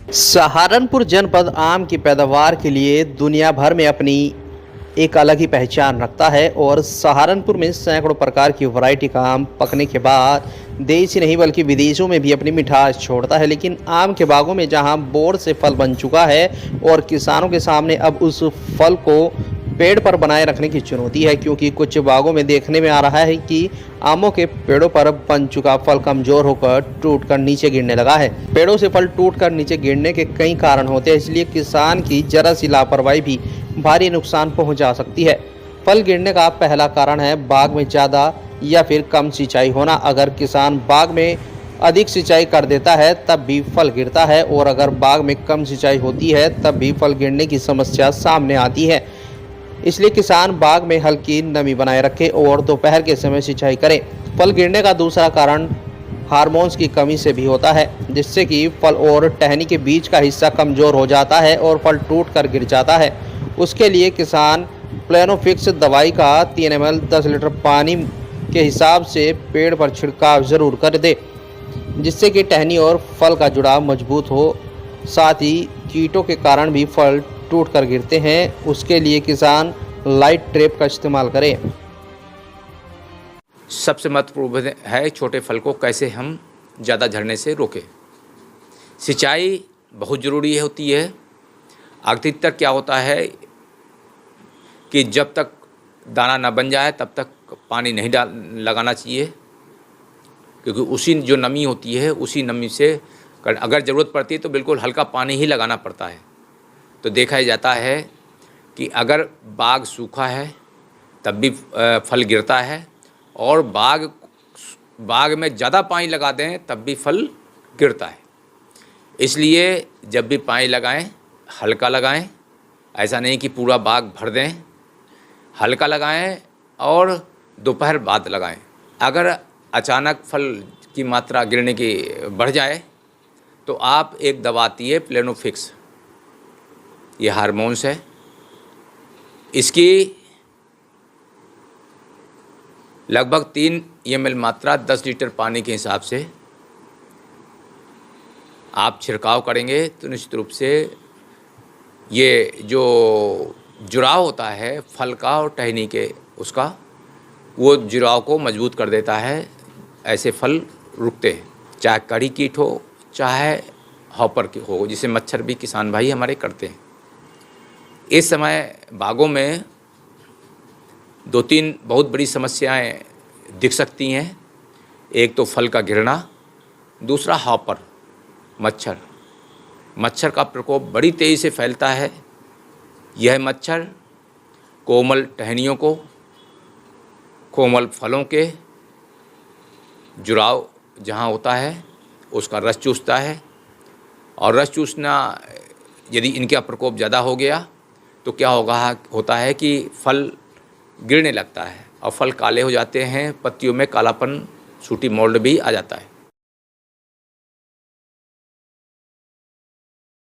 सहारनपुर जनपद आम की पैदावार के लिए दुनिया भर में अपनी एक अलग ही पहचान रखता है और सहारनपुर में सैकड़ों प्रकार की वैरायटी का आम पकने के बाद देश ही नहीं बल्कि विदेशों में भी अपनी मिठास छोड़ता है। लेकिन आम के बागों में जहां बोर से फल बन चुका है और किसानों के सामने अब उस फल को पेड़ पर बनाए रखने की चुनौती है, क्योंकि कुछ बागों में देखने में आ रहा है कि आमों के पेड़ों पर बन चुका फल कमजोर होकर टूटकर नीचे गिरने लगा है। पेड़ों से फल टूटकर नीचे गिरने के कई कारण होते हैं, इसलिए किसान की जरा सी लापरवाही भी भारी नुकसान पहुंचा सकती है। फल गिरने का पहला कारण है बाग में ज़्यादा या फिर कम सिंचाई होना। अगर किसान बाग में अधिक सिंचाई कर देता है तब भी फल गिरता है, और अगर बाग में कम सिंचाई होती है तब भी फल गिरने की समस्या सामने आती है। इसलिए किसान बाग में हल्की नमी बनाए रखे और दोपहर के समय सिंचाई करें। फल गिरने का दूसरा कारण हार्मोन्स की कमी से भी होता है, जिससे कि फल और टहनी के बीच का हिस्सा कमज़ोर हो जाता है और फल टूट कर गिर जाता है। उसके लिए किसान प्लेनोफिक्स दवाई का 3 ml 10 लीटर पानी के हिसाब से पेड़ पर छिड़काव ज़रूर कर दे, जिससे कि टहनी और फल का जुड़ाव मजबूत हो। साथ ही कीटों के कारण भी फल टूट कर गिरते हैं, उसके लिए किसान लाइट ट्रैप का इस्तेमाल करें। सबसे महत्वपूर्ण है छोटे फल को कैसे हम ज़्यादा झड़ने से रोकें। सिंचाई बहुत ज़रूरी होती है। अधिकतर क्या होता है कि जब तक दाना न बन जाए तब तक पानी नहीं लगाना चाहिए, क्योंकि उसी जो नमी होती है उसी नमी से अगर ज़रूरत पड़ती है तो बिल्कुल हल्का पानी ही लगाना पड़ता है। तो देखा जाता है कि अगर बाग सूखा है तब भी फल गिरता है, और बाग में ज़्यादा पानी लगा दें तब भी फल गिरता है। इसलिए जब भी पानी लगाएं हल्का लगाएं, ऐसा नहीं कि पूरा बाग भर दें। हल्का लगाएं और दोपहर बाद लगाएं। अगर अचानक फल की मात्रा गिरने की बढ़ जाए तो आप एक दवा आती है प्लेनोफिक्स, ये हार्मोन्स है, इसकी लगभग 3 ml मात्रा 10 लीटर पानी के हिसाब से आप छिड़काव करेंगे तो निश्चित रूप से ये जो जुड़ाव होता है फल का और टहनी के उसका, वो जुड़ाव को मजबूत कर देता है। ऐसे फल रुकते हैं, चाहे कड़ी कीट हो चाहे हॉपर की हो, जिसे मच्छर भी किसान भाई हमारे करते हैं। इस समय बागों में 2-3 बहुत बड़ी समस्याएं दिख सकती हैं। एक तो फल का गिरना, दूसरा हॉपर मच्छर का प्रकोप बड़ी तेज़ी से फैलता है। यह मच्छर कोमल टहनियों को कोमल फलों के जुड़ाव जहाँ होता है उसका रस चूसता है, और रस चूसना यदि इनका प्रकोप ज़्यादा हो गया तो क्या होता है कि फल गिरने लगता है और फल काले हो जाते हैं, पत्तियों में कालापन सूटी मोल्ड भी आ जाता है।